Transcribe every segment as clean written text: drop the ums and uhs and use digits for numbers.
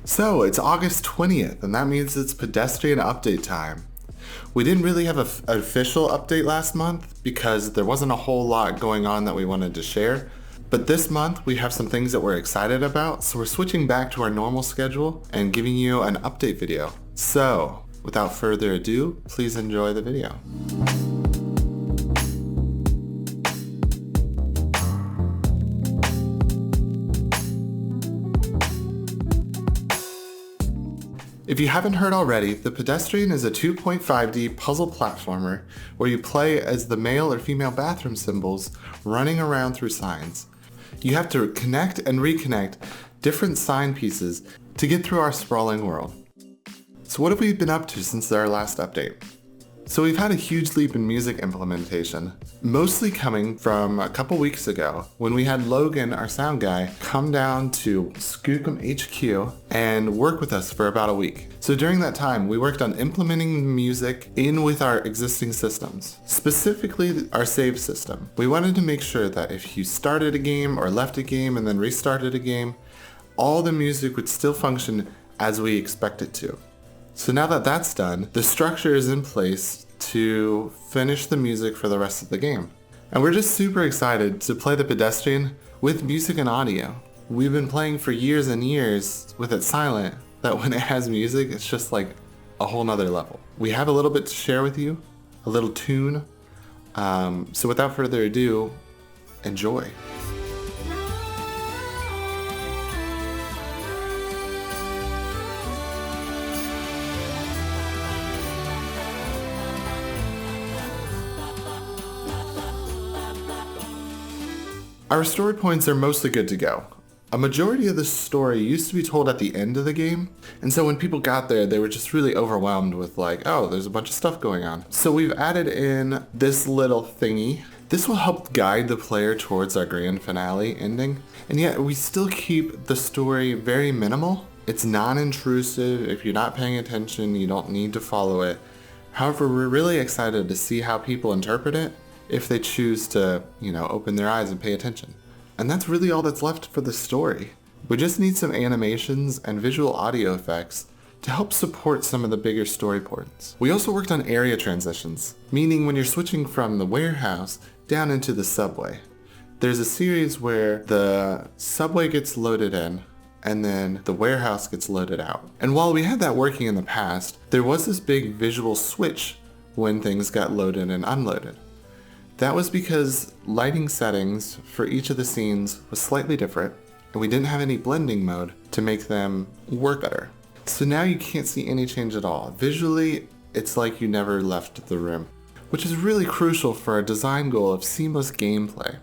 So it's August 20th, and that means it's Pedestrian update time. We didn't really have an official update last month because there wasn't a whole lot going on that we wanted to share. But this month we have some things that we're excited about, so we're switching back to our normal schedule and giving you an update video. So, without further ado, please enjoy the video. If you haven't heard already, The Pedestrian is a 2.5D puzzle platformer where you play as the male or female bathroom symbols running around through signs. You have to connect and reconnect different sign pieces to get through our sprawling world. So what have we been up to since our last update? So we've had a huge leap in music implementation, mostly coming from a couple weeks ago when we had Logan, our sound guy, come down to Skookum HQ and work with us for about a week. So during that time, we worked on implementing music in with our existing systems, specifically our save system. We wanted to make sure that if you started a game or left a game and then restarted a game, all the music would still function as we expect it to. So now that that's done, the structure is in place to finish the music for the rest of the game. And we're just super excited to play The Pedestrian with music and audio. We've been playing for years and years with it silent, that when it has music, it's just like a whole nother level. We have a little bit to share with you, a little tune. So without further ado, enjoy. Our story points are mostly good to go. A majority of the story used to be told at the end of the game, and so when people got there, they were just really overwhelmed with like, oh, there's a bunch of stuff going on. So we've added in this little thingy. This will help guide the player towards our grand finale ending, and yet we still keep the story very minimal. It's non-intrusive. If you're not paying attention, you don't need to follow it. However, we're really excited to see how people interpret it if they choose to, open their eyes and pay attention. And that's really all that's left for the story. We just need some animations and visual audio effects to help support some of the bigger story points. We also worked on area transitions, meaning when you're switching from the warehouse down into the subway. There's a series where the subway gets loaded in and then the warehouse gets loaded out. And while we had that working in the past, there was this big visual switch when things got loaded and unloaded. That was because lighting settings for each of the scenes was slightly different, and we didn't have any blending mode to make them work better. So now you can't see any change at all. Visually, it's like you never left the room, which is really crucial for our design goal of seamless gameplay.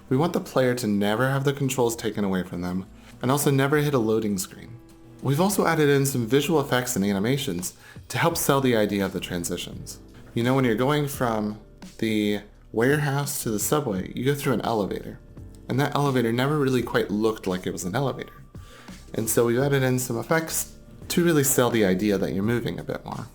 We want the player to never have the controls taken away from them, and also never hit a loading screen. We've also added in some visual effects and animations to help sell the idea of the transitions. When you're going from the warehouse to the subway, you go through an elevator, and that elevator never really quite looked like it was an elevator. And so we've added in some effects to really sell the idea that you're moving a bit more.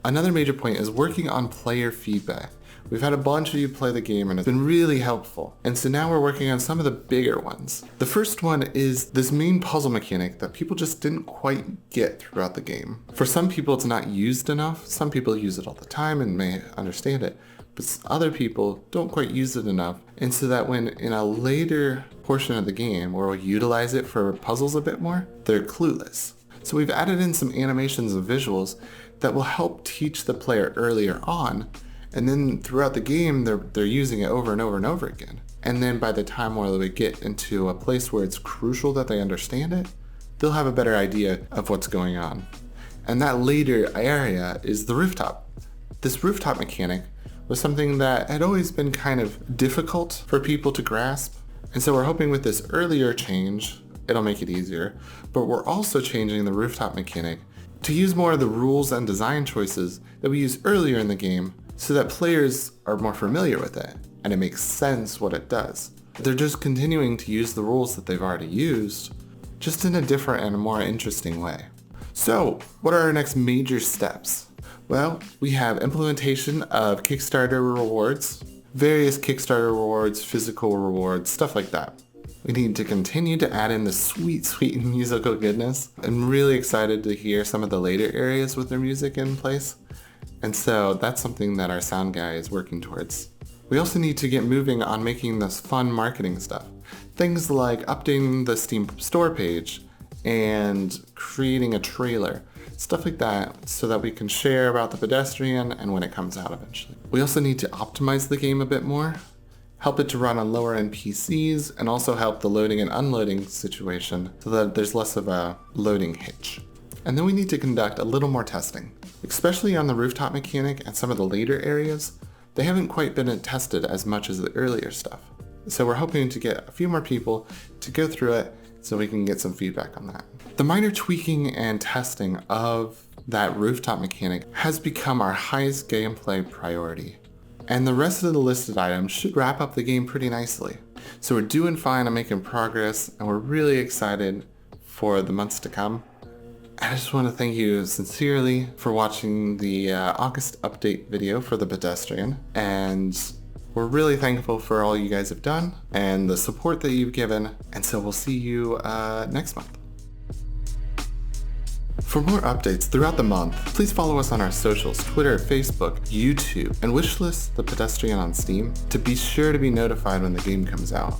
Another major point is working on player feedback. We've had a bunch of you play the game and it's been really helpful. And so now we're working on some of the bigger ones. The first one is this main puzzle mechanic that people just didn't quite get throughout the game. For some people it's not used enough. Some people use it all the time and may understand it. But other people don't quite use it enough. And so that when in a later portion of the game where we'll utilize it for puzzles a bit more, they're clueless. So we've added in some animations and visuals that will help teach the player earlier on, and then throughout the game they're using it over and over and over again. And then by the time where we get into a place where it's crucial that they understand it, they'll have a better idea of what's going on. And that later area is the rooftop. This rooftop mechanic was something that had always been kind of difficult for people to grasp. And so we're hoping with this earlier change, it'll make it easier. But we're also changing the rooftop mechanic to use more of the rules and design choices that we used earlier in the game so that players are more familiar with it and it makes sense what it does. They're just continuing to use the rules that they've already used, just in a different and a more interesting way. So, what are our next major steps? Well, we have implementation of Kickstarter rewards, various Kickstarter rewards, physical rewards, stuff like that. We need to continue to add in the sweet musical goodness. I'm really excited to hear some of the later areas with their music in place. And so that's something that our sound guy is working towards. We also need to get moving on making this fun marketing stuff. Things like updating the Steam store page and creating a trailer. Stuff like that so that we can share about the Pedestrian and when it comes out eventually. We also need to optimize the game a bit more, help it to run on lower end PCs, and also help the loading and unloading situation so that there's less of a loading hitch. And then we need to conduct a little more testing, especially on the rooftop mechanic and some of the later areas. They haven't quite been tested as much as the earlier stuff. So we're hoping to get a few more people to go through it so we can get some feedback on that. The minor tweaking and testing of that rooftop mechanic has become our highest gameplay priority. And the rest of the listed items should wrap up the game pretty nicely. So we're doing fine on making progress, and we're really excited for the months to come. I just want to thank you sincerely for watching the August update video for the Pedestrian, and we're really thankful for all you guys have done and the support that you've given, and so we'll see you next month. For more updates throughout the month, please follow us on our socials, Twitter, Facebook, YouTube, and wishlist the Pedestrian on Steam to be sure to be notified when the game comes out.